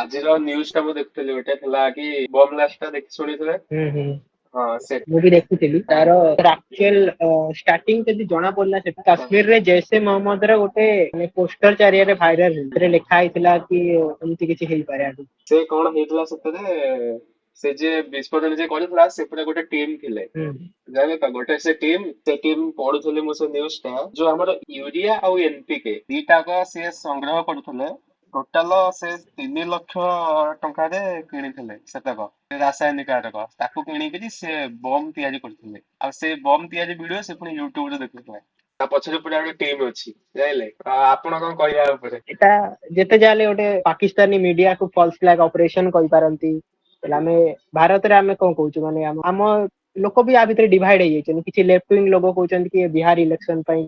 ଆଜିର ନ୍ୟୁଜ ଟା ମୁଁ ଦେଖୁଥିଲି ଗୋଟେ ଥିଲା କି ବମ୍ ବ୍ଲାଷ୍ଟ ଟା ଦେଖି ଶୁଣିଥିଲେ। ହଁ ସେ ମୁଁ ବି ଦେଖିଥିଲି ତାର ଆକ୍ଚୁଆଲ ଷ୍ଟାର୍ଟିଂ ଯଦି ଜଣା ପଡିଲା ସେଟା କାଶ୍ମୀରରେ ଜୈସେ ମହମ୍ମଦର ଗୋଟେ ପୋଷ୍ଟର ଚାରିଆଡେ ଭାଇରାଲ ସେଥିରେ ଲେଖା ହେଇଥିଲା କି ଏମିତି କିଛି ହେଇପାରେ ଆଗକୁ। ସେ କଣ ହେଇଥିଲା ସେଥିରେ, ସେ ଯିଏ ବିସ୍ଫୋରଣ ଯିଏ କରିଥିଲା ସେପଟେ ଗୋଟେ ଟିମ୍ ଥିଲେ, ଜାଣିଲେ ତ, ଗୋଟେ ସେ ଟିମ୍ ପଢୁଥିଲି ମୁଁ ସେ ନ୍ୟୁଜ ଟା, ଯୋଉ ଆମର ୟୁରିଆ ଆଉ ଏନପିକେ ଦିଟାକ ସେ ସଂଗ୍ରହ କରୁଥିଲେ। ଟୋଟାଲ ସେ 3 ଲକ୍ଷ ଟଙ୍କାରେ କିଣିଥିଲେ ସେତକ ରାସାୟନିକ ଆରକ, ତାକୁ କିଣିକିରି ସେ ବମ୍ ତିଆରି କରିଥିଲେ। ଆଉ ସେ ବମ୍ ତିଆରି ଭିଡିଓ ସେ ପୁଣି ୟୁଟ୍ୟୁବରେ ଦେଖୁଥିଲେ। ତା ପଛରେ ପୁରା ଗୋଟେ ଟିମ୍ ଅଛି, ଜାଣିଲେ। ଆପଣ କଣ କହିବା ଉପରେ? ଏଟା ଯେତେ ଯାହେଲେ ଗୋଟେ ପାକିସ୍ତାନୀ ମିଡିଆକୁ ଫଲ୍ସ ଫ୍ଲାଗ ଅପରେସନ କହିପାରନ୍ତି। ହେଲେ ଆମେ ଭାରତରେ ଆମେ କଣ କହୁଛୁ, ମାନେ ଆମ ଲୋକ ବି ଆ ଭିତରେ ଡିଭାଇଡ ହେଇଯାଇଛନ୍ତି। କିଛି ଲେଫ୍ଟ ୱିଙ୍ଗ ଲୋକ କହୁଛନ୍ତି କି ବିହାର ଇଲେକ୍ସନ ପାଇଁ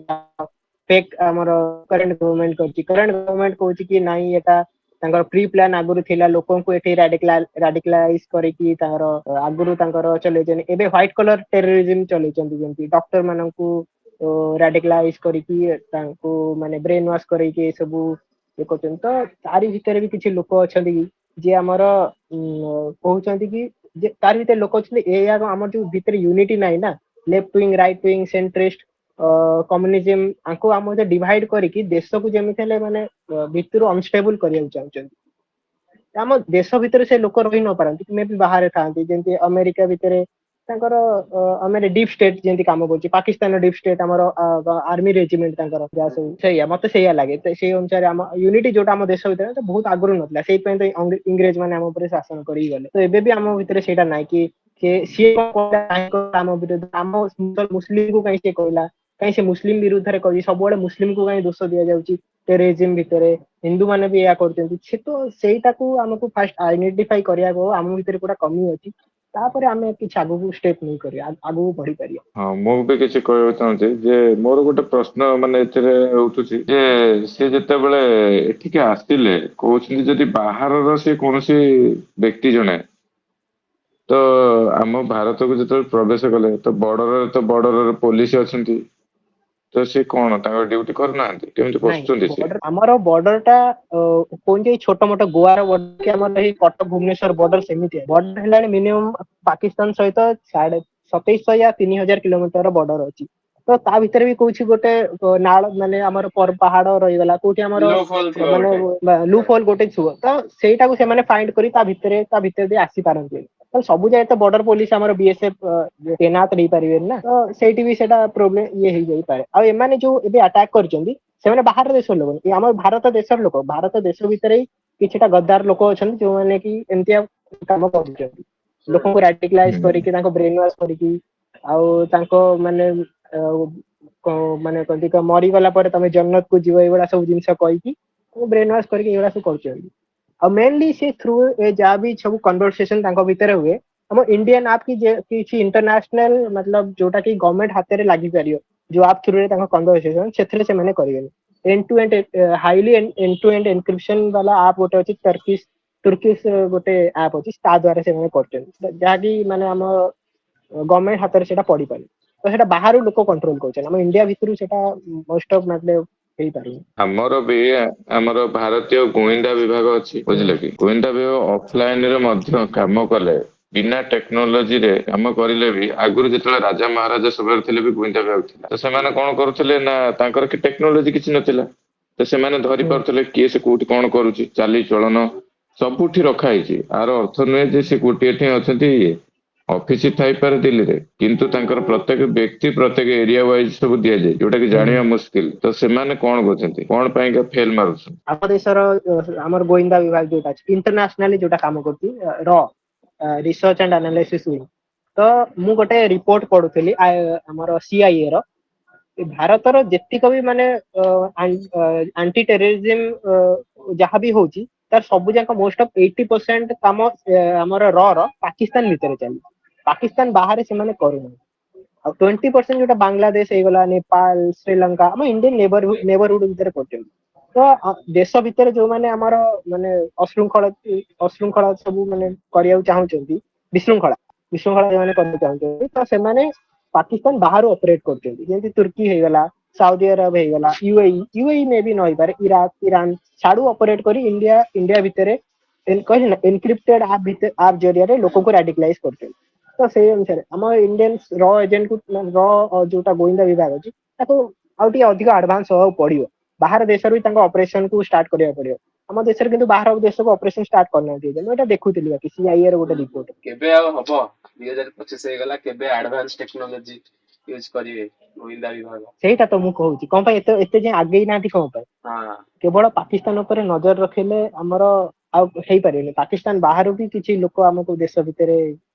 ଫେକ୍ ଆମର କରେଣ୍ଟ ଗଭର୍ଣ୍ଣମେଣ୍ଟ କରୁଛି, କରେଣ୍ଟ ଗଭର୍ଣ୍ଣମେଣ୍ଟ କହୁଛି କି ନାଇଁ ଏଟା ତାଙ୍କର ପ୍ରି ପ୍ଲାନ ଆଗରୁ ଥିଲା, ଲୋକଙ୍କୁ ଏଠି ରାଡିକାଲାଇଜ କରିକି ତାଙ୍କର ଆଗରୁ ତାଙ୍କର ଚଲେଇଛନ୍ତି। ଏବେ ହ୍ୱାଇଟ କଲର ଟେରରିଜିମ ଚଲେଇଛନ୍ତି, ଯେମିତି ଡକ୍ଟର ମାନଙ୍କୁ ରାଡିକାଲାଇଜ କରିକି ତାଙ୍କୁ ମାନେ ବ୍ରେନ ୱାଶ କରିକି ଏ ସବୁ ଇଏ କରୁଛନ୍ତି। ତ ତାରି ଭିତରେ ବି କିଛି ଲୋକ ଅଛନ୍ତି କି ଯିଏ ଆମର କହୁଛନ୍ତି କି ଯେ ତାର ଭିତରେ ଲୋକ ଅଛନ୍ତି ଏଇଆ ଆମର ଯୋଉ ଭିତରେ ୟୁନିଟି ନାହିଁ ନା, ଲେଫ୍ଟ ୱିଙ୍ଗ ରାଇଟ ୱିଙ୍ଗ ସେଣ୍ଟ୍ରିଷ୍ଟ କମ୍ୟୁନିଜିମ, ଆଙ୍କୁ ଆମ ଡିଭାଇଡ କରିକି ଦେଶକୁ ଯେମିତି ହେଲେ ମାନେ ଭିତରୁ ଅନଷ୍ଟେବୁଲ କରିବାକୁ ଚାହୁଁଛନ୍ତି। ଆମ ଦେଶ ଭିତରେ ସେ ଲୋକ ରହି ନ ପାରନ୍ତି, ମେ ବି ବାହାରେ ଥାନ୍ତି, ଯେମିତି ଆମେରିକା ଭିତରେ ତାଙ୍କର ଆମେ ଡିପ୍ ଷ୍ଟେଟ୍ ଯେମିତି କାମ କରୁଛି, ପାକିସ୍ତାନ ଡିପ୍ ଷ୍ଟେଟ୍ ଆମର ଆର୍ମି ରେଜିମେଣ୍ଟ ତାଙ୍କର ଯାହା ସବୁ, ସେଇଆ ମତେ ସେଇଆ ଲାଗେ। ସେଇ ଅନୁସାରେ ଆମ ୟୁନିଟି ଯୋଉଟା ଆମ ଦେଶ ଭିତରେ ବହୁତ ଆଗରୁ ନଥିଲା, ସେଇଥିପାଇଁ ତ ଇଂରେଜ ମାନେ ଆମ ଉପରେ ଶାସନ କରିକି ଗଲେ। ତ ଏବେ ବି ଆମ ଭିତରେ ସେଇଟା ନାହିଁ କି ସିଏ ଆମ ବିରୁଦ୍ଧ, ଆମ ମୁସଲିମକୁ କାହିଁ ସିଏ କହିଲା, କାହିଁ ସେ ମୁସଲିମ ବିରୁଦ୍ଧରେ କହିଛି, ସବୁବେଳେ ମୁସଲିମକୁ କାହିଁ ଦୋଷ ଦିଆଯାଉଛି ଟେରରିଜିମ ଭିତରେ, ହିନ୍ଦୁ ମାନେ ବି ଏଇଆ କରୁଛନ୍ତି। ସେ ତ ସେଇଟାକୁ ଆମକୁ ଫାଷ୍ଟ ଆଇଡେଣ୍ଟିଫାଇ କରିବାକୁ ହବ, ଆମ ଭିତରେ କୋଉଟା କମି ଅଛି, ତାପରେ ଆମେ କିଛି ଆଗକୁ ଷ୍ଟେପ ନେଇପାରିବା, ଆଗକୁ ବଢିପାରିବା। ହଁ, ମୁଁ ବି କିଛି କହିବାକୁ ଚାହୁଁଛି ଯେ ମୋର ଗୋଟେ ପ୍ରଶ୍ନ ମାନେ ଏଥିରେ ଉଠୁଛି ଯେ ସେ ଯେତେବେଳେ ଏଠିକି ଆସିଲେ, କହୁଛନ୍ତି ଯଦି ବାହାରର ସେ କୌଣସି ବ୍ୟକ୍ତି ଜଣେ ତ ଆମ ଭାରତକୁ ଯେତେବେଳେ ପ୍ରବେଶ କଲେ ତ ବର୍ଡରରେ ପୋଲିସ ଅଛନ୍ତି, ତ ସେ କଣ ତାଙ୍କର ଡ୍ୟୁଟି କରୁନାହାନ୍ତି? କେମିତି ପଶୁଛନ୍ତି ସେ? ଆମର ବର୍ଡର ଟା କୁହନ୍ତି ଛୋଟ ମୋଟ ଗୋଆର ବର୍ଡର କି ଆମର ଏଇ କଟକ ଭୁବନେଶ୍ୱର ବର୍ଡର ସେମିତି ବର୍ଡର ହେଲାଣି ମିନିମମ୍ ପାକିସ୍ତାନ ସହିତ 2700 या 3000 କିଲୋମିଟର ବର୍ଡର ଅଛି। ତ ତା ଭିତରେ ବି କହୁଛି ଗୋଟେ ନାଳ ମାନେ ଆମର ପାହାଡ ରହିଗଲା, କୋଉଠି ଆମର ଲୋ ଫଲ୍ ଥିବ ମାନେ ଗୋଟେ। ଲୁପ୍ ହୋଲ ଗୋଟେ ଥିବ, ତ ସେଇଟାକୁ ସେମାନେ ଫାଇଣ୍ଡ କରି ତା ଭିତରେ ଦେଇ ଆସିପାରନ୍ତି। ତ ସବୁ ଜାଗାରେ ତ ବର୍ଡର ପୋଲିସ ଆମର ବିଏସଏଫ ତୈନାତ ହେଇପାରିବେନି ନା, ତ ସେଇଠି ବି ସେଇଟା ପ୍ରୋବ୍ଲେମ ହେଇଯାଇପାରେ। ଆଉ ଏମାନେ ଯୋଉ ଏବେ ଆଟାକ କରିଛନ୍ତି ସେମାନେ ବାହାର ଦେଶର ଲୋକ, ଆମ ଭାରତ ଦେଶର ଲୋକ। ଭାରତ ଦେଶ ଭିତରେ ହିଁ କିଛିଟା ଗଦ୍ଦାର ଲୋକ ଅଛନ୍ତି ଯୋଉମାନେ କି ଏମିତିଆ କାମ କରୁଛନ୍ତି, ଲୋକଙ୍କୁ ରାଡିକାଲାଇଜ କରିକି ତାଙ୍କ ବ୍ରେନ ୱାଶ କରିକି, ଆଉ ତାଙ୍କ ମାନେ ମାନେ କହନ୍ତି ମରିଗଲା ପରେ ତମେ ଜନ୍ନତକୁ ଯିବ, ଏଇଭଳିଆ ସବୁ ଜିନିଷ କହିକି ବ୍ରେନ ୱାଶ କରିକି ଏଇଭଳିଆ ସବୁ କରୁଛନ୍ତି। ଆଉ ମେନଲି ସେ ଥ୍ରୁ ଯାହା ବି ସବୁ କନଭରସେସନ ତାଙ୍କ ଭିତରେ ହୁଏ, ଆମ ଇଣ୍ଡିଆନ ଆପ୍ କି କିଛି ଇଣ୍ଟରନ୍ୟାସନାଲ ମତଲବ ଯୋଉଟା କି ଗଭର୍ଣ୍ଣମେଣ୍ଟ ହାତରେ ଲାଗିପାରିବ, ଯୋଉ ଆପ୍ ଥ୍ରୁରେ ତାଙ୍କ କନଭରସେସନ ସେଥିରେ ସେମାନେ କରିବେନି। Highly end to end encryption ବାଲା ଆପ୍ ଗୋଟେ ଅଛି, ତୁର୍କିଶ ଗୋଟେ ଆପ୍ ଅଛି, ତା ଦ୍ୱାରା ସେମାନେ କରୁଛନ୍ତି, ଯାହାକି ମାନେ ଆମ ଗଭର୍ଣ୍ଣମେଣ୍ଟ ହାତରେ ସେଇଟା ପଡିପାରେ। ତ ସେଇଟା ବାହାରୁ ଲୋକ କଣ୍ଟ୍ରୋଲ କରୁଛନ୍ତି, ଆମ ଇଣ୍ଡିଆ ଭିତରୁ ସେଇଟା ମୋଷ୍ଟ ଅଫ୍ ହେଇପାରୁନି। ଆମର ଭାରତୀୟ ଗୁଇନ୍ଦା ବିଭାଗ ଅଛି, ବୁଝିଲେ କି? ଗୁଇନ୍ଦା ବିଭାଗ ଅଫଲାଇନରେ ମଧ୍ୟ କାମ କଲେ, ବିନା ଟେକ୍ନୋଲୋଜିରେ କାମ କରିଲେ ବି, ଆଗରୁ ଯେତେବେଳେ ରାଜା ମହାରାଜା ସବୁବେଳେ ଥିଲେ ବି ଗୁଇନ୍ଦା ବିଭାଗ ଥିଲା। ତ ସେମାନେ କଣ କରୁଥିଲେ ନା, ତାଙ୍କର କି ଟେକ୍ନୋଲୋଜି କିଛି ନଥିଲା, ତ ସେମାନେ ଧରି ପାରୁଥିଲେ କିଏ ସେ କୋଉଠି କଣ କରୁଛି, ଚାଲିଚଳନ ସବୁଠି ରଖା ହେଇଛି। ଆର ଅର୍ଥ ନୁହେଁ ଯେ ସେ ଗୋଟିଏ ଠି ଅଛନ୍ତି, ଅଫିସ ଥାଇପାରେ ଦିଲ୍ଲୀରେ, କିନ୍ତୁ ତାଙ୍କର ପ୍ରତ୍ୟେକ ବ୍ୟକ୍ତି ପ୍ରତ୍ୟେକ ଏରିଆ ୱାଇଜ ସବୁ ଦିଆଯାଏ, ଯୋଉଟା କି ଜାଣିବା ମୁସ୍କିଲ। ତ ସେମାନେ କଣ କରୁଛନ୍ତି, କଣ ପାଇଁକା ଫେଲ ମାରୁଛନ୍ତି? ଆମ ଦେଶର ଆମର ଗୋଇନ୍ଦା ବିଭାଗ ଯୋଉଟା ଅଛି, ଇଣ୍ଟରନ୍ୟାସନାଲି ଯୋଉଟା କାମ କରୁଛି, ରିସର୍ଚ୍ଚ ଆଣ୍ଡ ଆନାଲିସିସ୍ ୱିଙ୍ଗ। ତ ମୁଁ ଗୋଟେ ରିପୋର୍ଟ ପଢୁଥିଲି ଆମର ସିଆଇଏ ର, ଭାରତର ଯେତିକ ବି ମାନେ ଆଣ୍ଟି ଟେରରିଜିମ ଯାହାବି ହଉଛି, ତାର ସବୁ ଯାକ ମୋଷ୍ଟ ଅଫ 80% କାମ ଆମର ପାକିସ୍ତାନ ଭିତରେ ଚାଲିଛି, ପାକିସ୍ତାନ ବାହାରେ ସେମାନେ କରୁନାହାନ୍ତି। ଆଉ 20% ଯୋଉଟା ବାଂଲାଦେଶ ହେଇଗଲା, ନେପାଳ, ଶ୍ରୀଲଙ୍କା, ଆମ ଇଣ୍ଡିଆନ ନେବରହୁଡ ଭିତରେ କରୁଛନ୍ତି। ତ ଦେଶ ଭିତରେ ଯୋଉମାନେ ଆମର ମାନେ ଅଶୃଙ୍ଖଳା ସବୁ ମାନେ କରିବାକୁ ଚାହୁଁଛନ୍ତି, ବିଶୃଙ୍ଖଳା ଯୋଉମାନେ କରିବାକୁ ଚାହୁଁଛନ୍ତି, ତ ସେମାନେ ପାକିସ୍ତାନ ବାହାରୁ ଅପରେଟ କରୁଛନ୍ତି, ଯେମିତି ତୁର୍କୀ ହେଇଗଲା, ସାଉଦି ଆରବ ହେଇଗଲା, ୟୁଏଇ ମେ ବି ନ ହେଇପାରେ, ଇରାକ, ଇରାନ ଛାଡୁ ଅପରେଟ କରି ଇଣ୍ଡିଆ ଭିତରେ କହିଲି ନା ଏନକ୍ରିପ୍ଟେଡ ଆପ୍ ଜରିଆରେ ଲୋକଙ୍କୁ ରାଡିକାଲାଇଜ କରୁଛନ୍ତି। ତ ସେଇ ଅନୁସାରେ ଆମ ଇଣ୍ଡିଆନ ର ଏଜେଣ୍ଟ କୁ ଯୋଉଟା ଗୋଇନ୍ଦା ବିଭାଗ ଅଛି ତାକୁ ଆଉ ଟିକେ ଅଧିକ ଆଡଭାନ୍ସ ହବାକୁ ପଡିବ। ବାହାର ଦେଶରୁ ବି ତାଙ୍କ ଅପରେସନ କୁ ଷ୍ଟାର୍ଟ କରିବାକୁ ପଡିବ। ଆମ ଦେଶରେ କିନ୍ତୁ ବାହାର ଦେଶକୁ ଅପରେସନ ଷ୍ଟାର୍ଟ କରିନାହାନ୍ତି। ମୁଁ ଏଇଟା ଦେଖୁଥିଲି ବାକି CIA ର ଗୋଟେ ରିପୋର୍ଟ। କେବେ ଆଉ ହବ 2025 ହେଇଗଲା, କେବେ ଆଡଭାନ୍ସ ଟେକ୍ନୋଲୋଜି ୟୁଜ କରିବେ ଗୋଇନ୍ଦା ବିଭାଗ? ସେଇଟା ତ ମୁଁ କହୁଛି କଣ ପାଇଁ ଏତେ ଯାଏଁ ଆଗେଇ ନାହାନ୍ତି କଣ ପାଇଁ? ହଁ କେବଳ ପାକିସ୍ତାନ ଉପରେ ନଜର ରଖିଲେ ଆମର ଆଉ ହେଇପାରିବନି। ପାକିସ୍ତାନ ବାହାରୁ ବି କିଛି ଲୋକ ଆମକୁ ଦେଶ ଭିତରେ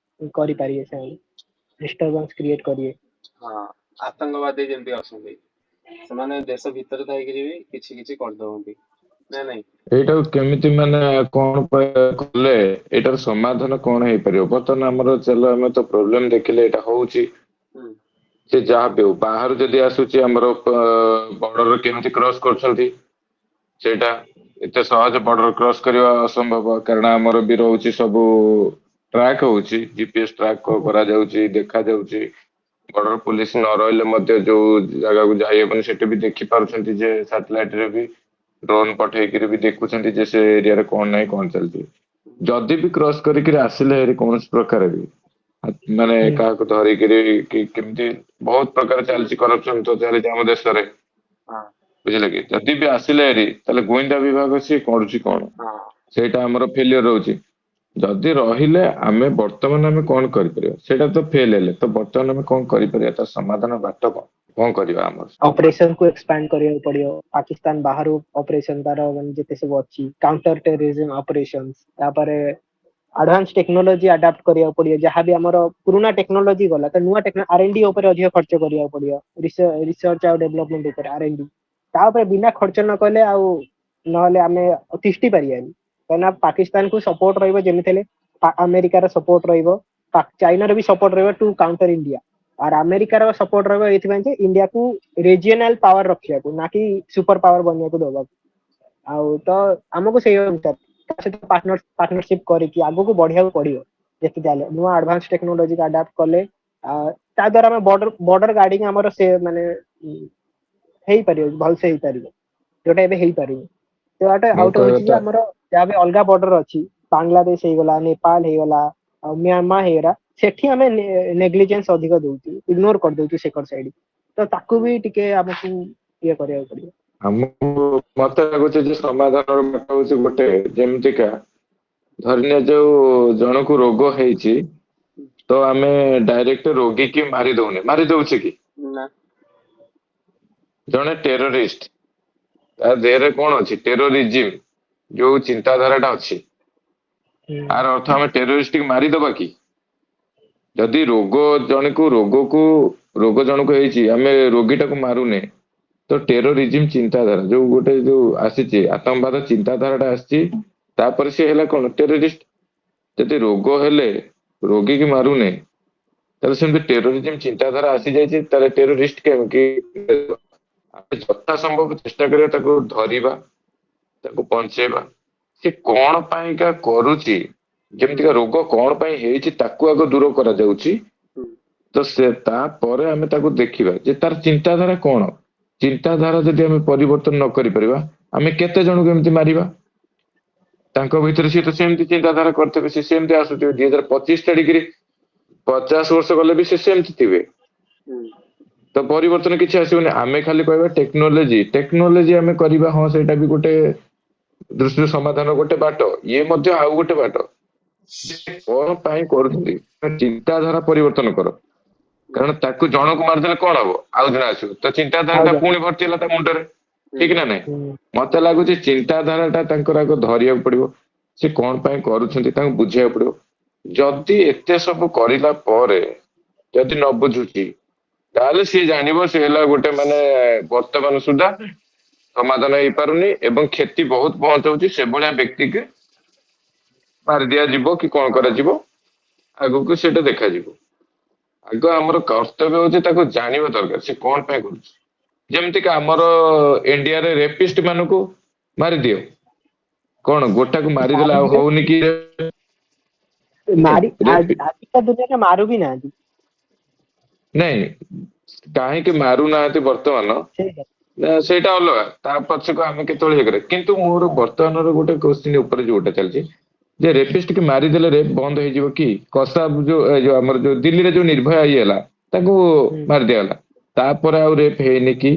କରିପାରିବେ, ସେମାନେ ଡିଷ୍ଟରବାନ୍ସ କ୍ରିଏଟ କରିବେ। ହଁ, ଆତଙ୍କବାଦୀ ଯେମିତି ଅଛନ୍ତି ସେମାନେ ଦେଶ ଭିତରେ ଥାଇକିରି ବି କିଛି କିଛି କରିଦଉଛନ୍ତି ନା ନାଇଁ? ଏଇଟାକୁ କେମିତି ମାନେ କଣ କଲେ ଏଇଟାର ସମାଧାନ କଣ ହେଇପାରିବ? ବର୍ତ୍ତମାନ ଆମର ଚାଲ ଆମେ ତ ପ୍ରୋବ୍ଲେମ ଦେଖିଲେ ଏଇଟା ହଉଛି, ହୁଁ ସେ ଯାହା ବି ହଉ ବାହାରୁ ଯଦି ଆସୁଛି ଆମର ବର୍ଡର କେମିତି କ୍ରସ କରୁଛନ୍ତି ସେଇଟା ଏତେ ସହଜ ବର୍ଡର କ୍ରସ କରିବା ଅସମ୍ଭବ, କାରଣ ଆମର ବି ରହୁଛି ସବୁ ଟ୍ରାକ୍ ହଉଛି, GPS ଟ୍ରାକ୍ କରାଯାଉଛି, ଦେଖାଯାଉଛି। ବର୍ଡର ପୋଲିସ ନ ରହିଲେ ମଧ୍ୟ ଯୋଉ ଜାଗାକୁ ଯାଇହବନି ସେଠି ବି ଦେଖି ପାରୁଛନ୍ତି ଯେ ସାଟେଲାଇଟ ରେ ବି ଡ୍ରୋନ ପଠେଇକିରି ବି ଦେଖୁଛନ୍ତି ଯେ ସେ ଏରିଆରେ କଣ ନାହିଁ କଣ ଚାଲିଛି। ଯଦି ବି କ୍ରସ କରିକିରି ଆସିଲେ ହେରି କୌଣସି ପ୍ରକାର ବି ମାନେ କାହାକୁ ଧରିକିରି କି କେମିତି ବହୁତ ପ୍ରକାର ଚାଲିଛି, କରପସନ ତ ଚାଲିଛି ଆମ ଦେଶରେ, ହଁ ବୁଝିଲେ କି? ଯଦି ବି ଆସିଲେ ହେରି ତାହେଲେ ଗୋଇନ୍ଦା ବିଭାଗ ସିଏ କରୁଛି କଣ, ହଁ ସେଇଟା ଆମର ଫେଲିୟର ରହୁଛି। ଯଦି ରହିଲେ ଆମେ ବର୍ତ୍ତମାନ ଆମେ କଣ କରିପାରିବା, ସେଇଟା ତ ଫେଲ ହେଲେ ତ ବର୍ତ୍ତମାନ ଆମେ କଣ କରିପାରିବା, ତା ସମାଧାନ ବାଟ କଣ କରିବା ଆମର? ଅପରେସନ କୁ ଏକ୍ସପାଣ୍ଡ କରିବାକୁ ପଡିବ। ପାକିସ୍ତାନ ବାହାରୁ ଅପରେସନ ତାର ମାନେ ଯେତେ ସବୁ ଅଛି, କାଉଣ୍ଟର ଟେରରିଜିମ ଅପରେସନ, ତାପରେ ଆଡଭାନ୍ସ ଟେକ୍ନୋଲୋଜି ଆଡାପ୍ଟ କରିବାକୁ ପଡିବ। ଯାହାବି ଆମର ପୁରୁଣା ଟେକ୍ନୋଲୋଜି ଗଲା ତ ନୂଆ R&D ଉପରେ ଅଧିକ ଖର୍ଚ୍ଚ କରିବାକୁ ପଡିବ। ରିସର୍ଚ୍ଚ ଆଉ ଡେଭଲପମେଣ୍ଟ ଉପରେ R&D, ତା ଉପରେ ବିନା ଖର୍ଚ୍ଚ ନ କଲେ ଆଉ ନହେଲେ ଆମେ ତିଷ୍ଠି ପାରିବାନି। କାହିଁକିନା ପାକିସ୍ତାନକୁ ସପୋର୍ଟ ରହିବ ଯେମିତି ହେଲେ, ଆମେରିକାର ସପୋର୍ଟ ରହିବ, ଚାଇନାର ବି ସପୋର୍ଟ ରହିବ ଟୁ କାଉଣ୍ଟର ଇଣ୍ଡିଆ। আর ଆମେରିକାର ସପୋର୍ଟ ରହିବ ଏଇଥିପାଇଁ ଯେ ଇଣ୍ଡିଆକୁ ରିଜିଓନାଲ ପାୱାର ରଖିବାକୁ, ନା କି ସୁପର ପାୱାର ବନିବାକୁ ଦବାକୁ। ଆଉ ତ ଆମକୁ ସେଇ ଅନୁସାରେ ତା ସହିତ ପାର୍ଟନରସିପ କରିକି ଆଗକୁ ବଢିବାକୁ ପଡିବ। ଯେତେ ଚାଲେ ନୂଆ ଆଡଭାନ୍ସ ଟେକ୍ନୋଲୋଜି ଆଡାପ୍ଟ କଲେ ତା ଦ୍ୱାରା ଆମେ ବର୍ଡର ଗାର୍ଡିଂ ଆମର ସେ ମାନେ ହେଇପାରିବ, ଭଲସେ ହେଇପାରିବ, ଯୋଉଟା ଏବେ ହେଇପାରିବ। ତ ଆଉ ମୋ ଗୋଟେ କହିବା ହଉଛି ଯେ କଥା ଆମର ଯାହା ବି ଅଲଗା ବର୍ଡର ଅଛି, ବାଂଲାଦେଶ ହେଇଗଲା, ନେପାଳ ହେଇଗଲା, ଆଉ म्यांमार ହେଇଗଲା, ସେଠି ଆମେ ନେଗ୍ଲିଜେନ୍ସ ଅଧିକ ଦଉଛୁ, ଇଗ୍ନୋର କରିଦଉଛୁ ସେକର ସାଇଡ। ତ ତାକୁ ବି ଟିକେ ଆମକୁ ଇଏ କରିବାକୁ ପଡିବ। ଆମକୁ ମତେ ଲାଗୁଛି ଯେ ସମାଧାନର ବାଟ ହଉଛି ଗୋଟେ, ଯେମିତିକା ଧରିନିଆ ଯୋଉ ଜଣକୁ ରୋଗ ହେଇଛି ତ ଆମେ ଡାଇରେକ୍ଟ ରୋଗୀ କି ମାରି ଦଉନେ, ମାରି ଦଉଛେ କି? ନା ଜଣେ ଟେରରିଷ୍ଟ, ତା ଦେହରେ କଣ ଅଛି, ଟେରୋରିଜିମ ଯୋଉ ଚିନ୍ତାଧାରାଟା ଅଛି, ଆର ଅର୍ଥ ଆମେ ଟେରରିଷ୍ଟ କି ମାରିଦବା କି? ଯଦି ରୋଗ ଜଣକୁ ହେଇଛି, ଆମେ ରୋଗୀଟାକୁ ମାରୁନେ, ତ ଟେରୋରିଜିମ ଚିନ୍ତାଧାରା ଯୋଉ ଗୋଟେ ଯୋଉ ଆସିଛି, ଆତଙ୍କବାଦ ଚିନ୍ତାଧାରାଟା ଆସିଛି, ତାପରେ ସେ ହେଲା କଣ, ଟେରରିଷ୍ଟ। ଯଦି ରୋଗ ହେଲେ ରୋଗୀ କି ମାରୁନେ, ତାହେଲେ ସେମିତି ଟେରୋରିଜିମ ଚିନ୍ତାଧାରା ଆସିଯାଇଛି, ତାହେଲେ ଟେରୋରିଷ୍ଟ କେମିତି? ଆମେ ଯଥା ସମ୍ଭବ ଚେଷ୍ଟା କରିବା ତାକୁ ଧରିବା, ତାକୁ ବଞ୍ଚେଇବା। ସେ କଣ ପାଇଁକା କରୁଛି, ଯେମିତିକା ରୋଗ କଣ ପାଇଁ ହେଇଛି ତାକୁ ଆଗ ଦୂର କରାଯାଉଛି, ତ ସେ ତାପରେ ଆମେ ତାକୁ ଦେଖିବା ଯେ ତାର ଚିନ୍ତାଧାରା କଣ। ଚିନ୍ତାଧାରା ଯଦି ଆମେ ପରିବର୍ତ୍ତନ ନ କରିପାରିବା, ଆମେ କେତେ ଜଣଙ୍କୁ ଏମିତି ମାରିବା? ତାଙ୍କ ଭିତରେ ସିଏ ତ ସେମିତି ଚିନ୍ତାଧାରା କରିଥିବେ, ସେ ସେମିତି ଆସୁଥିବେ 2025 ଛାଡିକିରି 50 ବର୍ଷ ଗଲେ ବି ସେ ସେମିତି ଥିବେ, ତ ପରିବର୍ତ୍ତନ କିଛି ଆସିବନି। ଆମେ ଖାଲି କହିବା ଟେକ୍ନୋଲୋଜି ଆମେ କରିବା, ହଁ ସେଇଟା ବି ଗୋଟେ ଦୃଷ୍ଟିରୁ ସମାଧାନ ଗୋଟେ ବାଟ, ଇଏ ମଧ୍ୟ ଆଉ ଗୋଟେ ବାଟ। କଣ ପାଇଁ କରୁଛନ୍ତି, ଚିନ୍ତାଧାରା ପରିବର୍ତ୍ତନ କର। କାରଣ ତାକୁ ଜଣକୁ ମାରିଦେଲେ କଣ ହବ, ଆଉ ଜଣେ ଆସିବ, ତ ଚିନ୍ତାଧାରା ଆଉ ଟା ଜଣ ପୁଣି ଭର୍ତ୍ତି ହେଲା ତା ମୁଣ୍ଡରେ, ଠିକ ନା ନାଇଁ? ହୁଁ ମତେ ଲାଗୁଛି ଚିନ୍ତାଧାରା ଟା ତାଙ୍କର ଆଗ ଧରିବାକୁ ପଡିବ, ସେ କଣ ପାଇଁ କରୁଛନ୍ତି ତାଙ୍କୁ ବୁଝିବାକୁ ପଡିବ। ଯଦି ଏତେ ସବୁ କରିଲା ପରେ ଯଦି ନ ବୁଝୁଛି, ତାହେଲେ ସିଏ ଜାଣିବ ସେ ହେଲା ଗୋଟେ ମାନେ ବର୍ତ୍ତମାନ ସୁଦ୍ଧା ସମାଧାନ ହେଇପାରୁନି ଏବଂ କ୍ଷତି ବହୁତ ପହଞ୍ଚଉଛି, ସେଭଳିଆ ବ୍ୟକ୍ତିକି ମାରି ଦିଆଯିବ କି କଣ କରାଯିବ, ଆଗକୁ ସେଇଟା ଦେଖାଯିବ। ଆଗ ଆମର କର୍ତ୍ତବ୍ୟ ହଉଛି ତାକୁ ଜାଣିବା ଦରକାର ସେ କଣ ପାଇଁ କରୁଛି। ଯେମିତିକି ଆମର ଇଣ୍ଡିଆରେ ରେପିଷ୍ଟ ମାନଙ୍କୁ ମାରିଦିଅ, କଣ ଗୋଟାକୁ ମାରିଦେଲେ ଆଉ ମାରିଦିଅ ହଉନି କି? ଆଜିକା ଦୁନିଆରେ ମାରୁ ବି ନାହାନ୍ତି। ନାଇଁ, କାହିଁକି ମାରୁନାହାନ୍ତି ବର୍ତ୍ତମାନ ସେଇଟା ସେଇଟା ଅଲଗା, ତା ପଛକୁ ଆମେ କେତେବେଳେ ଇଏ କରିବା। କିନ୍ତୁ ମୋର ବର୍ତ୍ତମାନର ଗୋଟେ କୋଶ୍ଚିନ୍ ଉପରେ ଯୋଉଟା ଚାଲିଛି, ଯେ ରେପିଷ୍ଟ କି ମାରିଦେଲେ ରେପ ବନ୍ଦ ହେଇଯିବ କି? କସାବ ଯୋଉ ଆମର ଯୋଉ ଦିଲ୍ଲୀରେ ଯୋଉ ନିର୍ଭୟା ଇଏ ହେଲା ତାକୁ ମାରି ଦିଆଗଲା, ତାପରେ ଆଉ ରେପ ହେଇନି କି?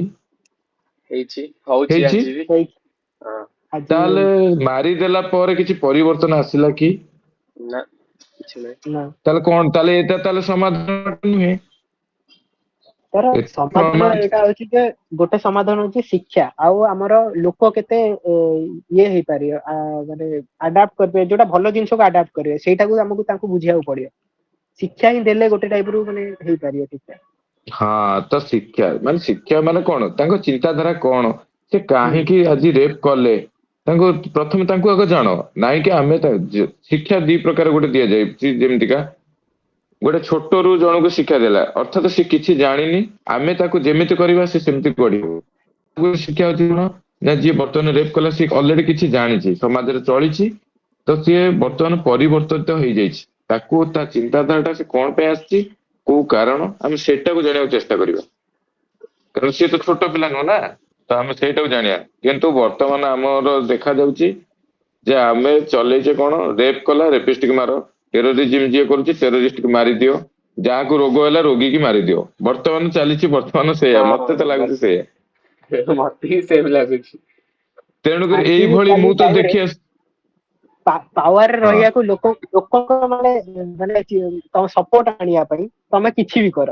ହେଇଛି, ହଉଛି ହେଇଛି। ଆଜି ବି। ହଁ। ତାହେଲେ ମାରିଦେଲା ପରେ କିଛି ପରିବର୍ତ୍ତନ ଆସିଲା କି? ନା, କିଛି ନାହିଁ। ତାହେଲେ କଣ, ତାହେଲେ ଏଇଟା ତାହେଲେ ସମାଧାନ ନୁହେଁ। ତାର ସମାଧାନ ଏଇଟା ହଉଛି ଯେ ଗୋଟେ ସମାଧାନ ହଉଛି ଶିକ୍ଷା, ଆଉ ଆମର ଲୋକ କେତେ ଇଏ ହେଇପାରିବ, ମାନେ ଆଡାପ୍ଟ କରିପାରିବେ, ଯୋଉଟା ଭଲ ଜିନିଷକୁ ଆଡାପ୍ଟ କରିବେ, ସେଇଟାକୁ ଆମକୁ ତାଙ୍କୁ ବୁଝିବାକୁ ପଡିବ। ଶିକ୍ଷା ହିଁ ଦେଲେ ଗୋଟେ ଟାଇପ ରୁ ମାନେ ହେଇପାରିବ ଠିକ ଠାକ। ହଁ, ତ ଶିକ୍ଷା ମାନେ କଣ, ତାଙ୍କ ଚିନ୍ତାଧାରା କଣ, ସେ କାହିଁକି ଆଜି ରେପ କଲେ, ତାଙ୍କୁ ପ୍ରଥମେ ତାଙ୍କୁ ଆଗ ଜାଣ। ନାଇଁ କି ଆମେ ଶିକ୍ଷା ଦି ପ୍ରକାର ଗୋଟେ ଦିଆଯାଏ, ଯେମିତିକା ଗୋଟେ ଛୋଟରୁ ଜଣକୁ ଶିକ୍ଷା ଦେଲା ଅର୍ଥାତ ସେ କିଛି ଜାଣିନି, ଆମେ ତାକୁ ଯେମିତି କରିବା ସେ ସେମିତି ପଢିବ। ଶିକ୍ଷା ହଉଛି କଣ ନା, ଯିଏ ବର୍ତ୍ତମାନ ରେପ କଲା ସିଏ ଅଲରେଡି କିଛି ଜାଣିଛି, ସମାଜରେ ଚଳିଛି, ତ ସିଏ ବର୍ତ୍ତମାନ ପରିବର୍ତ୍ତିତ ହେଇଯାଇଛି। ତାକୁ ତା ଚିନ୍ତାଧାରାଟା ସେ କଣ ପାଇଁ ଆସିଛି, କୋଉ କାରଣ, ଆମେ ସେଇଟାକୁ ଜାଣିବାକୁ ଚେଷ୍ଟା କରିବା। କାରଣ ସିଏ ତ ଛୋଟ ପିଲା ନୁହଁ ନା, ତ ଆମେ ସେଇଟାକୁ ଜାଣିବା। କିନ୍ତୁ ବର୍ତ୍ତମାନ ଆମର ଦେଖା ଯାଉଛି ଯେ ଆମେ ଚଲେଇଛେ କଣ, ରେପ କଲା ରେପିଷ୍ଟ ମାର, ଟେରୋରିଜିମ ଯିଏ କରୁଛି ଟେରୋରିଷ୍ଟ ମାରିଦିଅ, ଯାହାକୁ ରୋଗ ହେଲା ରୋଗୀକି ମାରିଦିଅ। ବର୍ତ୍ତମାନ ଚାଲିଛି, ବର୍ତ୍ତମାନ ସେଇଆ, ମତେ ତ ଲାଗୁଛି ସେଇଆ। ମତେ ହିଁ ସେମ ଲାଗୁଛି। ତେଣୁକରି ଏଇଭଳି ଆଜିକାଲି ମୁଁ ତ ଟାଇମରେ ଦେଖି ଆସ ପାୱାରରେ ହଁ ରହିବାକୁ ଲୋକଙ୍କ ମାନେ ତମ ସପୋର୍ଟ ଆଣିବା ପାଇଁ ତମେ କିଛି ବି କର।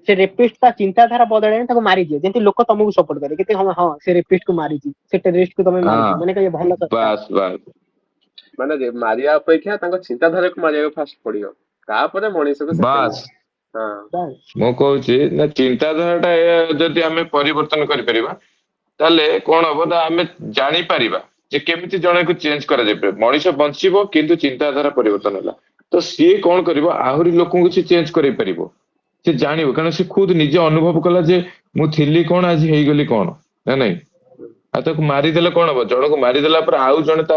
ସେ ରେପିଷ୍ଟ ତା ଚିନ୍ତାଧାରା ବଦଳାଇ ତାକୁ ମାରିଦିଅ, ଯେମିତି ଲୋକ ତମକୁ ସପୋର୍ଟ କରେ, କେତେ ହଁ ସେ ରେପିଷ୍ଟ କୁ ମାରିଛି, ସେ ଟେରରିଷ୍ଟ କୁ ତମେ ମାରିଛ, ମାନେ କହିବେ ଭଲ କଥା। ବାସ୍ ବାସ୍। ମାନେ ମାରିବା ଅପେକ୍ଷା ତାଙ୍କ ଚିନ୍ତାଧାରାକୁ ମାରିବାକୁ ଫାଷ୍ଟ ପଡିବ, ତାପରେ ମଣିଷକୁ ସେକେଣ୍ଡ। ବାସ୍ ହଁ। ମୁଁ କହୁଛି ନା, ଚିନ୍ତାଧାରା ଟା ଯଦି ଆମେ ପରିବର୍ତ୍ତନ କରିପାରିବା ତାହେଲେ କଣ ହବ ନା, ଆମେ ଜାଣିପାରିବା ଯେ କେମିତି ଜଣକୁ ଚେଞ୍ଜ କରାଯାଇପାରିବ। ମଣିଷ ବଞ୍ଚିବ କିନ୍ତୁ ଚିନ୍ତାଧାରା ପରିବର୍ତ୍ତନ ହେଲା ତ ସିଏ କଣ କରିବ, ଆହୁରି ଲୋକଙ୍କୁ ସେ ଚେଞ୍ଜ କରେଇ ପାରିବ। ସେ ଜାଣିବ, କାରଣ ସେ ଖୁଦ ନିଜେ ଅନୁଭବ କଲା ଯେ ମୁଁ ଥିଲି କଣ, ଆଜି ହେଇଗଲି କଣ, ନା ନାଇଁ। ଆଉ ତାକୁ ମାରିଦେଲେ କଣ ହବ, ଜଣକୁ ମାରିଦେଲା ପରେ ଆଉ ଜଣେ ତା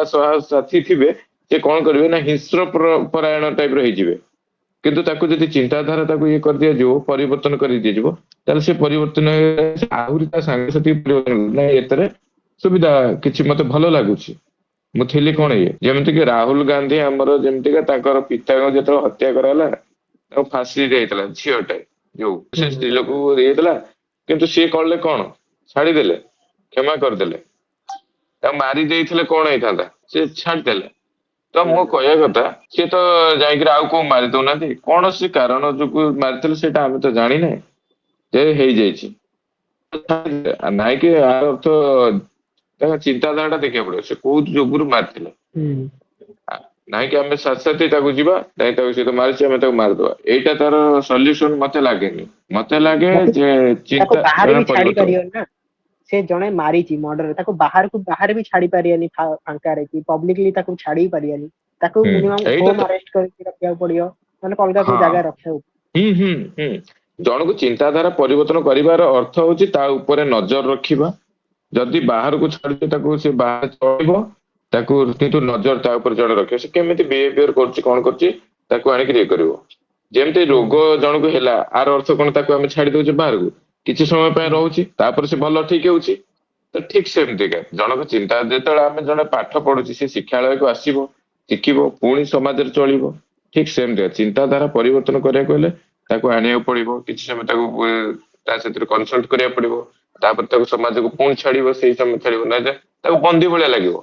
ସାଥୀ ଥିବେ, ସେ କଣ କରିବେ ନା ହିଂସ୍ର ପରାୟଣ ଟାଇପ ର ହେଇଯିବେ। କିନ୍ତୁ ତାକୁ ଯଦି ଚିନ୍ତାଧାରା ତାକୁ ଇଏ କରିଦିଆଯିବ, ପରିବର୍ତ୍ତନ କରିଦିଆଯିବ, ତାହେଲେ ସେ ପରିବର୍ତ୍ତନ ଆହୁରି ତା ସାଙ୍ଗସାଥି ପରିବର୍ତ୍ତନ ଏଥିରେ ସୁବିଧା କିଛି ମତେ ଭଲ ଲାଗୁଛି। ମୁଁ ଥିଲି କଣ, ଇଏ ଯେମିତିକି ରାହୁଲ ଗାନ୍ଧୀ ଆମର ଯେମିତିକା ତାଙ୍କର ପିତାଙ୍କୁ ଯେତେବେଳେ ହତ୍ୟା କରାହେଲା, ତାକୁ ଫାଶୀ ଦିଆଯାଇଥିଲା, ଝିଅଟେ ଯୋଉ ସେ ସ୍ତ୍ରୀ ଲୋକକୁ ଦେଇଥିଲା, କିନ୍ତୁ ସିଏ କଲେ କଣ, ଛାଡିଦେଲେ, କ୍ଷମା କରିଦେଲେ। ତାକୁ ମାରି ଦେଇଥିଲେ କଣ ହେଇଥାନ୍ତା, ସେ ଛାଡିଦେଲେ। ତ ମୁଁ କହିବା କଥା, ସିଏ ତ ଯାଇକିରି ଆଉ କୋଉ ମାରି ଦଉନାହାନ୍ତି, କୌଣସି କାରଣ ଯୋଗୁ ମାରିଥିଲେ ସେଇଟା ଆମେ ତ ଜାଣିନେ, ଯେ ହେଇଯାଇଛି। ନାଇଁ କି ଆର ଅର୍ଥ ତାଙ୍କ ଚିନ୍ତାଧାରା ଟା ଦେଖିବାକୁ ପଡିବ, ସେ କୋଉ ଯୋଗୁରୁ ମାରିଥିଲେ। ନାଇଁ କି ଆମେ ସାଥି ତାକୁ ଯିବା, ନାଇଁ ତାକୁ ସହିତ ମାରିଛି ଆମେ ତାକୁ ମାରିଦବା, ଏଇଟା ତାର ସଲ୍ୟୁସନ ମତେ ଲାଗେନି। ମତେ ଲାଗେ ଯେ ତାକୁ ଚିନ୍ତା ବାହାରେ ଧାରା ବି ଛାଡି ପରିବର୍ତ୍ତନ। ପାରିବନି ନା, ସେ ଜଣେ ମାରିଛି ମର୍ଡର, ତାକୁ ବାହାରେ ବି ଛାଡି ପାରିବାନି ଫାଙ୍କାରେ, କି ପବ୍ଲିକଲି ତାକୁ ଛାଡି ପାରିବାନି। ତାକୁ ମିନିମମ୍ ଏଇଟା ହୋମ ତ ଆରେଷ୍ଟ କରିକି ରଖିବାକୁ ପଡିବ, ମାନେ ଅଲଗା ହଁ କୋଉ ଜାଗାରେ ରଖିବାକୁ। ହୁଁ। ଜଣକୁ ଚିନ୍ତାଧାରା ପରିବର୍ତ୍ତନ କରିବାର ଅର୍ଥ ହଉଛି ତା ଉପରେ ନଜର ରଖିବା। ଯଦି ବାହାରକୁ ଛାଡୁଛେ ତାକୁ, ସେ ବାହାରେ ଚଳିବ, ତାକୁ କିନ୍ତୁ ନଜର ତା ଉପରେ ଜଣେ ରଖିବ, ସେ କେମିତି ବିହେଭିୟର କରୁଛି କଣ କରୁଛି ତାକୁ ଆଣିକି ଇଏ କରିବ। ଯେମିତି ରୋଗ ଜଣକୁ ହେଲା, ଆର ଅର୍ଥ କଣ ତାକୁ ଆମେ ଛାଡି ଦଉଛେ ବାହାରକୁ, କିଛି ସମୟ ପାଇଁ ରହୁଛି, ତାପରେ ସେ ଭଲ ଠିକ ହଉଛି। ତ ଠିକ ସେମିତିକା ଜଣକ ଚିନ୍ତା, ଯେତେବେଳେ ଆମେ ଜଣେ ପାଠ ପଢୁଛି ସେ ଶିକ୍ଷାଳୟକୁ ଆସିବ, ଶିଖିବ, ପୁଣି ସମାଜରେ ଚଳିବ, ଠିକ ସେମିତିଆ ଚିନ୍ତାଧାରା ପରିବର୍ତ୍ତନ କରିବାକୁ ହେଲେ ତାକୁ ଆଣିବାକୁ ପଡିବ, କିଛି ସମୟ ତାକୁ ତା ସେଥିରେ କନସଲ୍ଟ କରିବାକୁ ପଡିବ, ତାପରେ ତାକୁ ସମାଜକୁ ପୁଣି ଛାଡିବ, ସେଇ ସମୟ ଛାଡିବ ନାହିଁ ଯେ ତାକୁ ବନ୍ଦୀ ଭଳିଆ ଲାଗିବ।